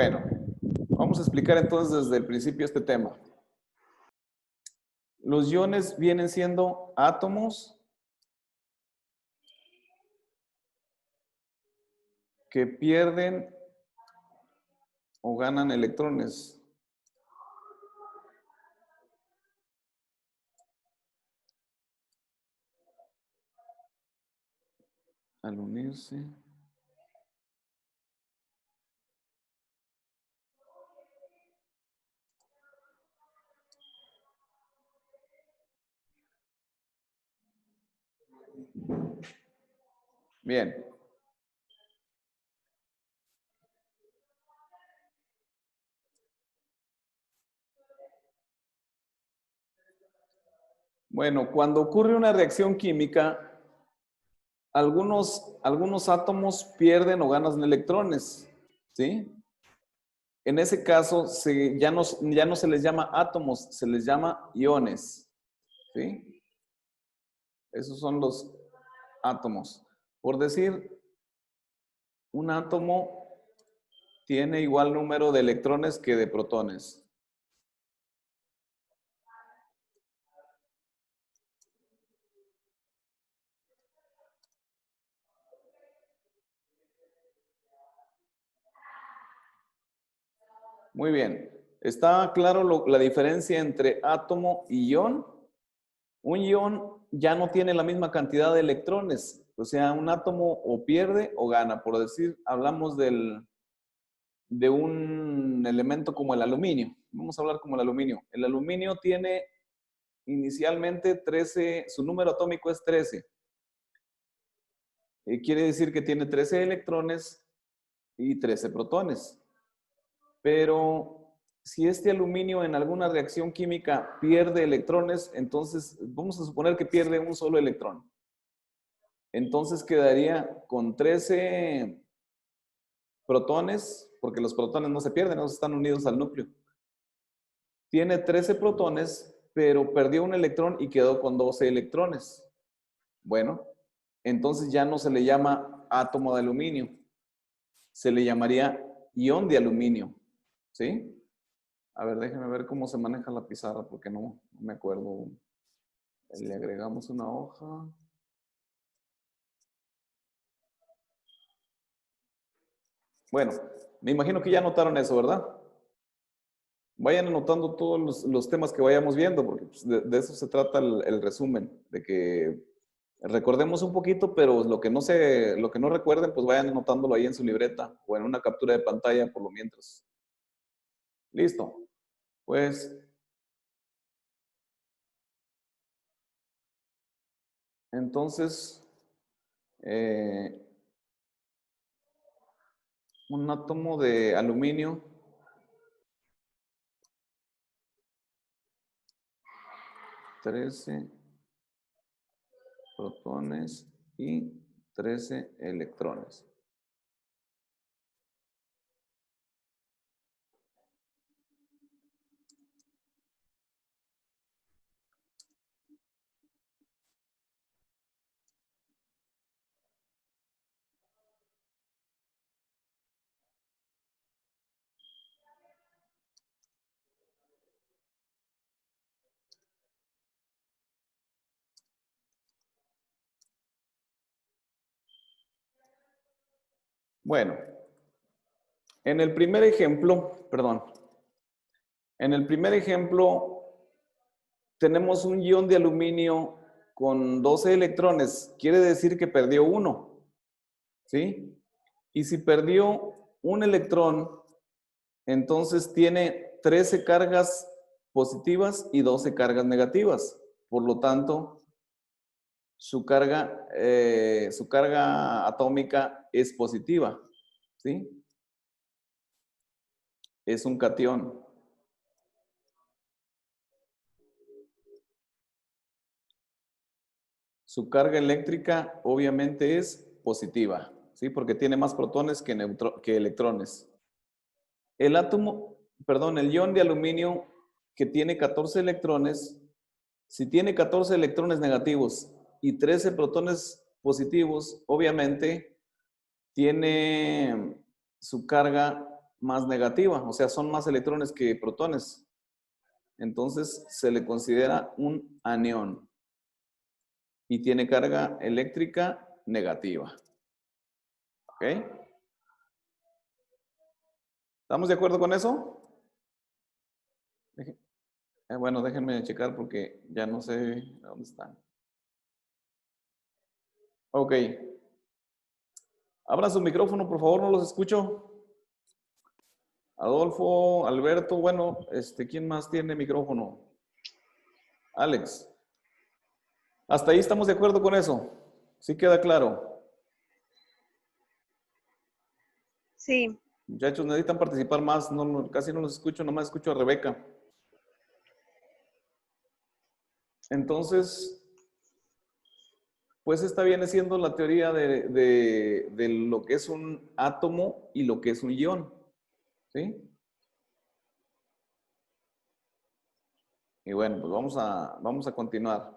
Bueno, vamos a explicar entonces desde el principio este tema. Los iones vienen siendo átomos que pierden o ganan electrones. Al unirse. Bien. Bueno, cuando ocurre una reacción química, algunos átomos pierden o ganan electrones, ¿sí? En ese caso, ya no se les llama átomos, se les llama iones, ¿sí? Esos son los átomos. Por decir, un átomo tiene igual número de electrones que de protones. Muy bien. ¿Está claro la diferencia entre átomo y ion? Un ion ya no tiene la misma cantidad de electrones. O sea, un átomo o pierde o gana. Por decir, hablamos de un elemento como el aluminio. Vamos a hablar como el aluminio. El aluminio tiene inicialmente 13, su número atómico es 13. Quiere decir que tiene 13 electrones y 13 protones. Pero si este aluminio en alguna reacción química pierde electrones, entonces vamos a suponer que pierde un solo electrón. Entonces quedaría con 13 protones, porque los protones no se pierden, no están unidos al núcleo. Tiene 13 protones, pero perdió un electrón y quedó con 12 electrones. Bueno, entonces ya no se le llama átomo de aluminio, se le llamaría ion de aluminio, ¿sí? A ver, déjenme ver cómo se maneja la pizarra, porque no me acuerdo. Le agregamos una hoja. Bueno, me imagino que ya notaron eso, ¿verdad? Vayan anotando todos los temas que vayamos viendo, porque pues, de eso se trata el resumen, de que recordemos un poquito, pero lo que no recuerden, pues vayan anotándolo ahí en su libreta o en una captura de pantalla por lo mientras. Listo. Pues, entonces, un átomo de aluminio (13 protones y 13 electrones). Bueno, en el primer ejemplo, tenemos un ion de aluminio con 12 electrones, quiere decir que perdió uno, ¿sí? Y si perdió un electrón, entonces tiene 13 cargas positivas y 12 cargas negativas. Por lo tanto, su carga atómica es positiva, ¿sí? Es un catión. Su carga eléctrica obviamente es positiva, ¿sí? Porque tiene más protones que electrones. El ion de aluminio que tiene 14 electrones, si tiene 14 electrones negativos y 13 protones positivos, obviamente tiene su carga más negativa, o sea, son más electrones que protones. Entonces se le considera un anión y tiene carga eléctrica negativa. ¿Ok? ¿Estamos de acuerdo con eso? Bueno, déjenme checar porque ya no sé dónde están. Ok. Abran su micrófono, por favor, no los escucho. Adolfo, Alberto, bueno, ¿quién más tiene micrófono? Alex. Hasta ahí estamos de acuerdo con eso. ¿Sí queda claro? Sí. Muchachos, necesitan participar más. Casi no los escucho, nomás escucho a Rebeca. Entonces, pues esta viene siendo la teoría de lo que es un átomo y lo que es un ion. ¿Sí? Y bueno, pues vamos a continuar.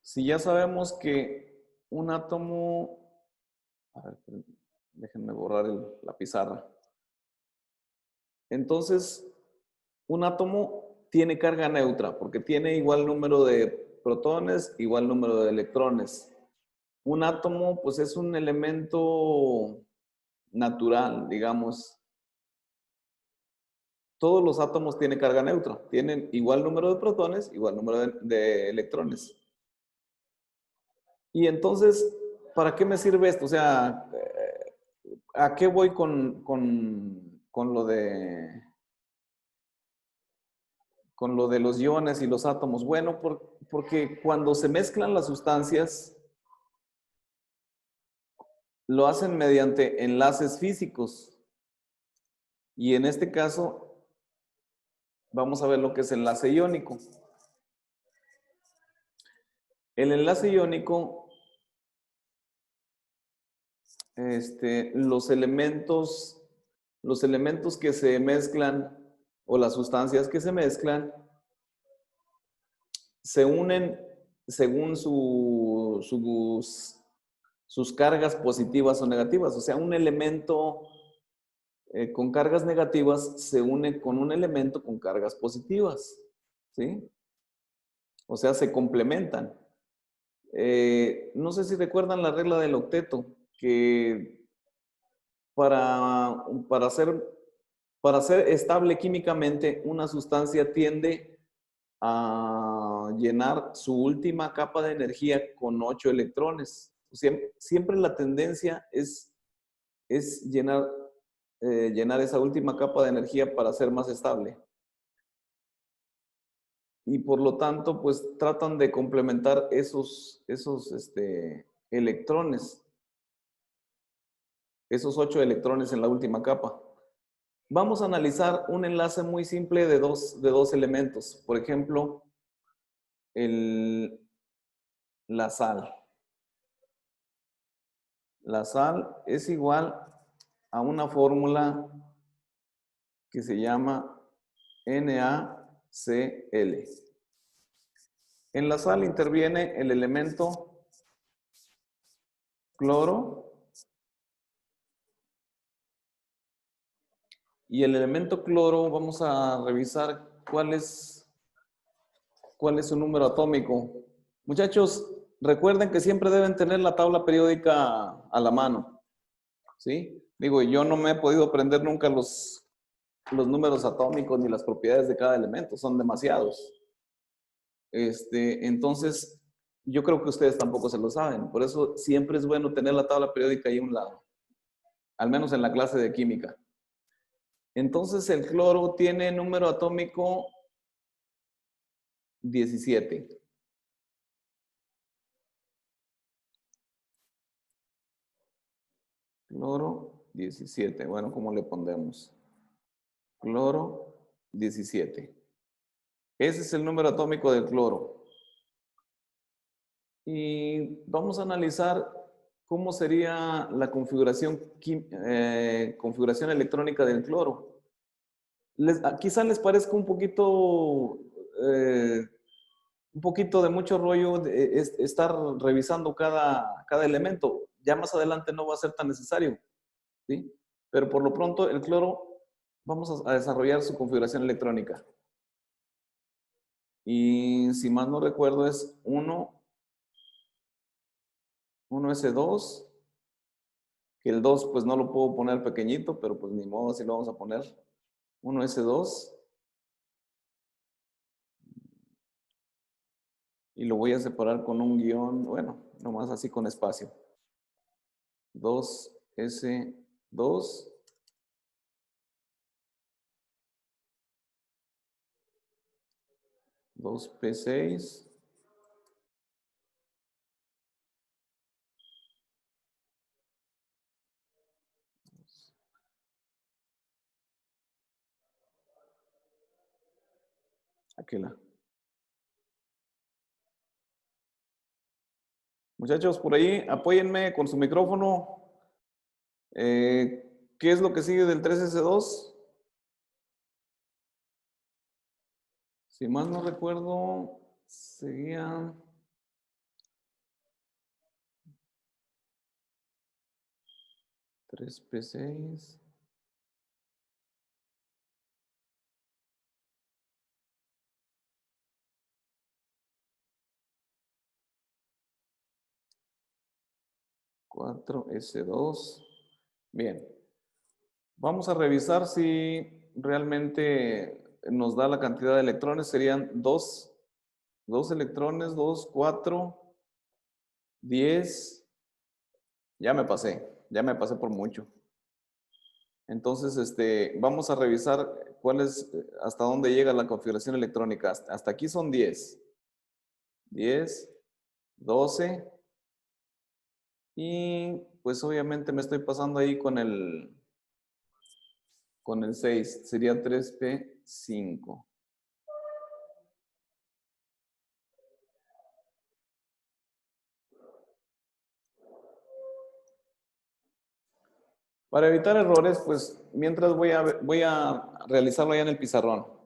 Si ya sabemos que un átomo... A ver, déjenme borrar la pizarra. Entonces, un átomo tiene carga neutra porque tiene igual número de protones, igual número de electrones. Un átomo, pues es un elemento natural, digamos. Todos los átomos tienen carga neutra, tienen igual número de protones, igual número de electrones. Y entonces, ¿para qué me sirve esto? O sea, ¿a qué voy con lo de los iones y los átomos? Bueno, porque cuando se mezclan las sustancias, lo hacen mediante enlaces físicos. Y en este caso, vamos a ver lo que es enlace iónico. El enlace iónico, los elementos que se mezclan o las sustancias que se mezclan se unen según sus cargas positivas o negativas. O sea, un elemento con cargas negativas se une con un elemento con cargas positivas. ¿Sí? O sea, se complementan. No sé si recuerdan la regla del octeto, que para ser estable químicamente, una sustancia tiende a llenar su última capa de energía con 8 electrones. Siempre la tendencia es llenar esa última capa de energía para ser más estable. Y por lo tanto, pues tratan de complementar esos electrones, esos 8 electrones en la última capa. Vamos a analizar un enlace muy simple de dos elementos. Por ejemplo, la sal. La sal es igual a una fórmula que se llama NaCl. En la sal interviene el elemento cloro y el elemento cloro vamos a revisar cuál es su número atómico. Muchachos, recuerden que siempre deben tener la tabla periódica a la mano. ¿Sí? Digo, yo no me he podido aprender nunca los números atómicos ni las propiedades de cada elemento, son demasiados. Entonces, yo creo que ustedes tampoco se lo saben. Por eso siempre es bueno tener la tabla periódica ahí a un lado, al menos en la clase de química. Entonces, el cloro tiene número atómico 17. Cloro 17. Bueno, ¿cómo le pondremos? Cloro 17. Ese es el número atómico del cloro. Y vamos a analizar cómo sería la configuración electrónica del cloro. Quizá les parezca un poquito de mucho rollo estar revisando cada elemento. Ya más adelante no va a ser tan necesario. ¿Sí? Pero por lo pronto el cloro, vamos a desarrollar su configuración electrónica. Y si más no recuerdo es 1S2, que el 2 pues no lo puedo poner pequeñito, pero pues ni modo, así lo vamos a poner. 1S2. Y lo voy a separar con un guión, bueno, nomás así con espacio. 2S2. 2P6. Aquela. Muchachos, por ahí, apóyenme con su micrófono. ¿Qué es lo que sigue del 3S2? Si más no recuerdo, seguía 3P6. S2. Bien. Vamos a revisar si realmente nos da la cantidad de electrones. Serían 2 electrones, 2, 4, 10. Ya me pasé por mucho. Entonces, vamos a revisar hasta dónde llega la configuración electrónica. Hasta aquí son 10. 10, 12. Y pues obviamente me estoy pasando ahí con el 6. Sería 3P5. Para evitar errores, pues mientras voy a realizarlo ya en el pizarrón.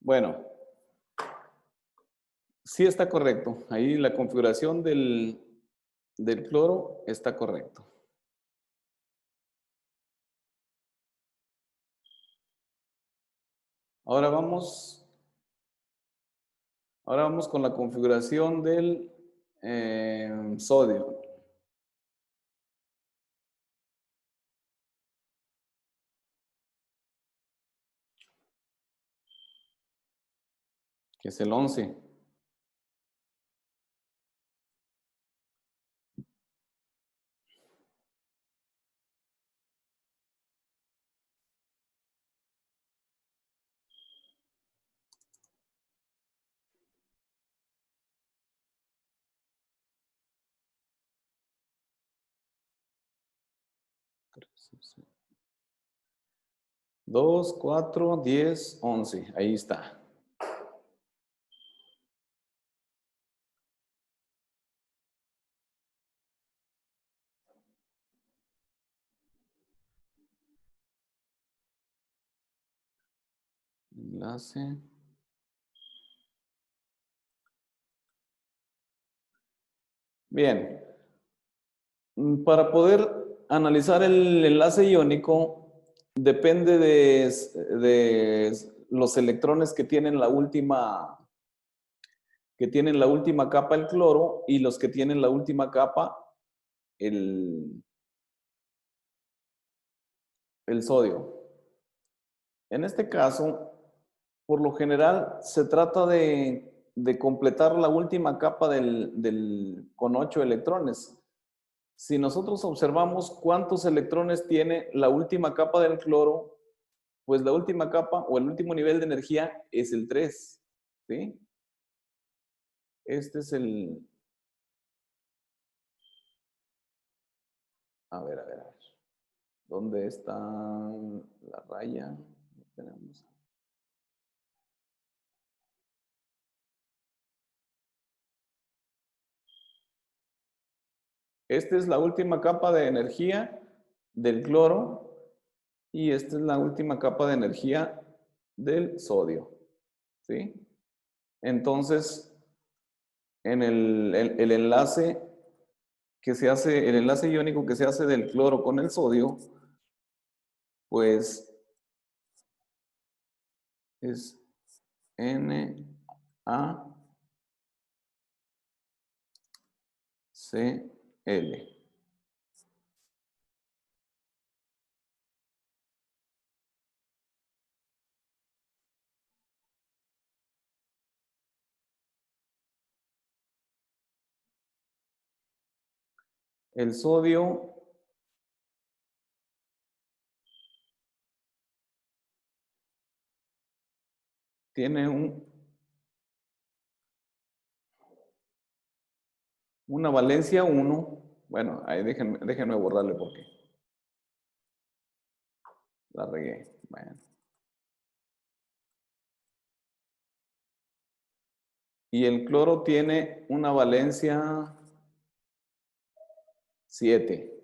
Bueno, sí está correcto. Ahí la configuración del cloro está correcto. Ahora vamos con la configuración del sodio. Que es el 11. Dos, 4, 10, 11. Ahí está. Enlace. Bien. Para poder analizar el enlace iónico, depende de los electrones que tienen la última capa el cloro y los que tienen la última capa el sodio. En este caso, por lo general, se trata de completar la última capa con 8 electrones. Si nosotros observamos cuántos electrones tiene la última capa del cloro, pues la última capa o el último nivel de energía es el 3. ¿Sí? Este es el... A ver. ¿Dónde está la raya? Tenemos... Esta es la última capa de energía del cloro y esta es la última capa de energía del sodio. ¿Sí? Entonces, en el enlace que se hace, el enlace iónico que se hace del cloro con el sodio, pues es NaCl. El sodio tiene una valencia 1. Bueno, ahí déjenme borrarle porque la regué. Bueno. Y el cloro tiene una valencia 7.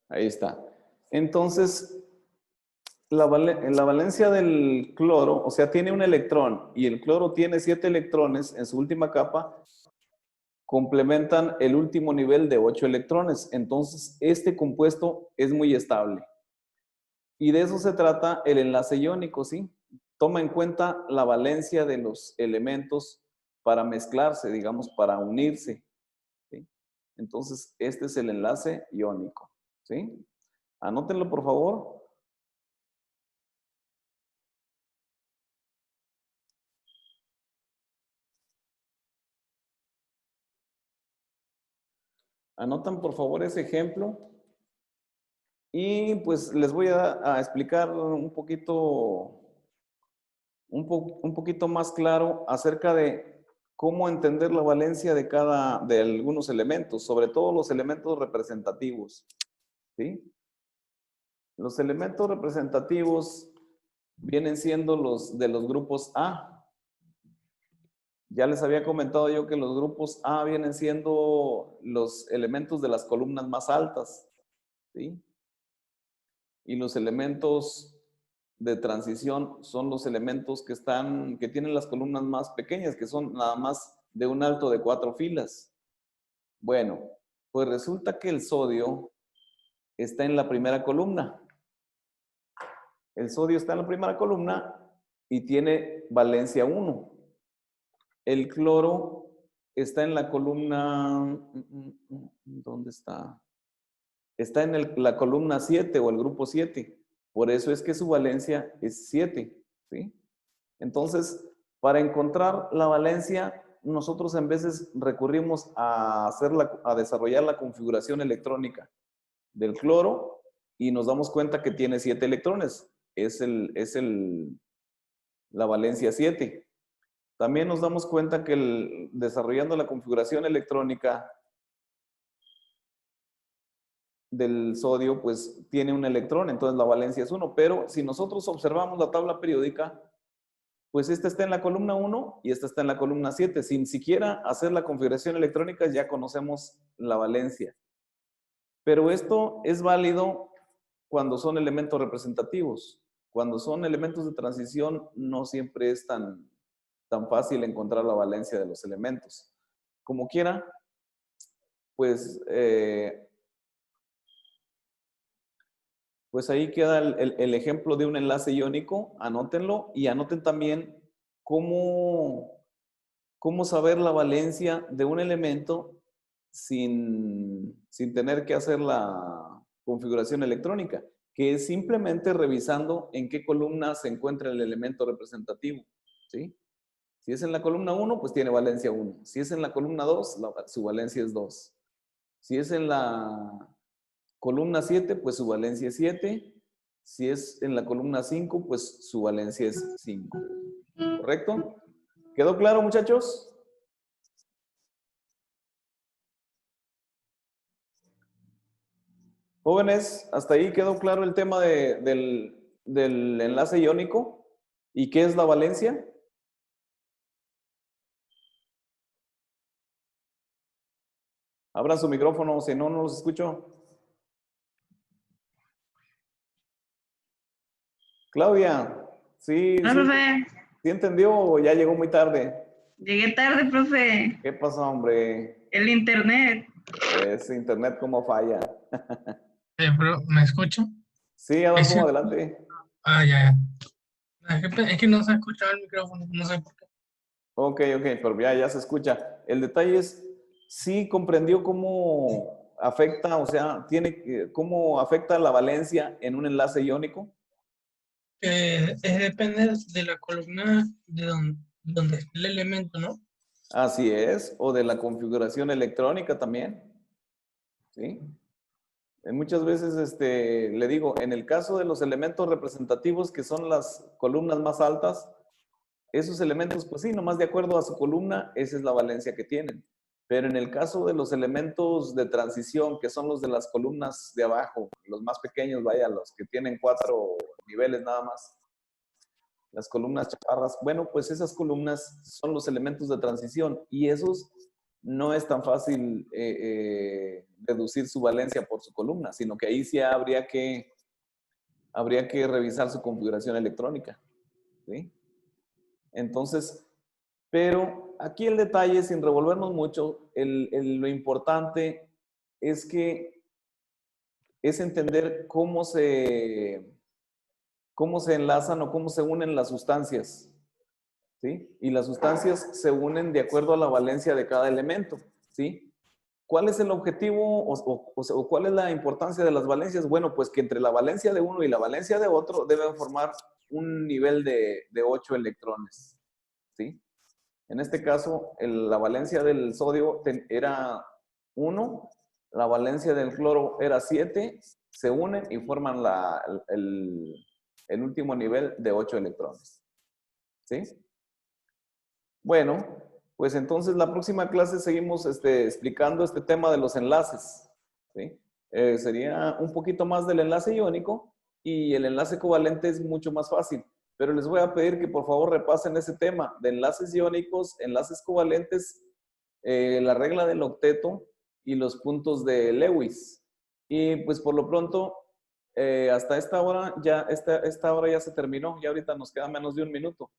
Ahí está. Entonces, la valencia del cloro, o sea, tiene un electrón y el cloro tiene 7 electrones en su última capa, complementan el último nivel de 8 electrones. Entonces, este compuesto es muy estable. Y de eso se trata el enlace iónico, ¿sí? Toma en cuenta la valencia de los elementos para mezclarse, digamos, para unirse, ¿sí? Entonces, este es el enlace iónico, ¿sí? Anótenlo, por favor. Anotan, por favor, ese ejemplo. Y pues les voy a explicar un poquito más claro acerca de cómo entender la valencia de algunos elementos, sobre todo los elementos representativos, ¿sí? Los elementos representativos vienen siendo los de los grupos A. Ya les había comentado yo que los grupos A vienen siendo los elementos de las columnas más altas, ¿sí? Y los elementos de transición son los elementos que tienen las columnas más pequeñas, que son nada más de un alto de 4 filas. Bueno, pues resulta que el sodio está en la primera columna. El sodio está en la primera columna y tiene valencia 1. El cloro está en la columna... ¿Dónde está? Está en la columna 7 o el grupo 7. Por eso es que su valencia es 7, ¿sí? Entonces, para encontrar la valencia, nosotros en veces recurrimos a desarrollar la configuración electrónica del cloro y nos damos cuenta que tiene 7 electrones. Es la valencia 7. También nos damos cuenta que desarrollando la configuración electrónica del sodio, pues tiene un electrón, entonces la valencia es 1. Pero si nosotros observamos la tabla periódica, pues esta está en la columna 1 y esta está en la columna 7. Sin siquiera hacer la configuración electrónica ya conocemos la valencia. Pero esto es válido cuando son elementos representativos. Cuando son elementos de transición, no siempre es tan fácil encontrar la valencia de los elementos. Como quiera, pues, pues ahí queda el ejemplo de un enlace iónico. Anótenlo y anoten también cómo saber la valencia de un elemento sin tener que hacer la configuración electrónica, que es simplemente revisando en qué columna se encuentra el elemento representativo, ¿sí? Si es en la columna 1, pues tiene valencia 1. Si es en la columna 2, su valencia es 2. Si es en la columna 7, pues su valencia es 7. Si es en la columna 5, pues su valencia es 5. ¿Correcto? ¿Quedó claro, muchachos? Jóvenes, hasta ahí quedó claro el tema del enlace iónico. ¿Y qué es la valencia? Abran su micrófono, si no, no los escucho. Claudia, sí, Hola, sí, profe. ¿sí entendió o ya llegó muy tarde? Llegué tarde, profe. ¿Qué pasó, hombre? El internet. Ese internet cómo falla. Pero, ¿me escucho? Sí, avanzamos adelante. Ah, ya, ya. Es que no se escuchaba el micrófono, no sé por qué. Ok, pero ya se escucha. El detalle es, sí comprendió cómo afecta, o sea, cómo afecta la valencia en un enlace iónico. Depende de la columna de donde esté el elemento, ¿no? Así es, o de la configuración electrónica también, ¿sí? Muchas veces, le digo, en el caso de los elementos representativos, que son las columnas más altas, esos elementos, pues sí, nomás de acuerdo a su columna, esa es la valencia que tienen. Pero en el caso de los elementos de transición, que son los de las columnas de abajo, los más pequeños, vaya, los que tienen 4 niveles nada más, las columnas chaparras, bueno, pues esas columnas son los elementos de transición y esos no es tan fácil deducir su valencia por su columna, sino que ahí sí habría que revisar su configuración electrónica, ¿sí? Entonces, pero aquí el detalle, sin revolvernos mucho, lo importante es que es entender cómo se enlazan o cómo se unen las sustancias, ¿sí? Y las sustancias se unen de acuerdo a la valencia de cada elemento, ¿sí? ¿Cuál es el objetivo o cuál es la importancia de las valencias? Bueno, pues que entre la valencia de uno y la valencia de otro deben formar un nivel de 8 electrones, ¿sí? En este caso, la valencia del sodio era 1, la valencia del cloro era 7, se unen y forman el último nivel de 8 electrones, ¿sí? Bueno, pues entonces la próxima clase seguimos explicando este tema de los enlaces, ¿sí? Sería un poquito más del enlace iónico y el enlace covalente es mucho más fácil. Pero les voy a pedir que por favor repasen ese tema de enlaces iónicos, enlaces covalentes, la regla del octeto y los puntos de Lewis. Y pues por lo pronto, hasta esta hora esta hora ya se terminó, ya ahorita nos queda menos de un minuto.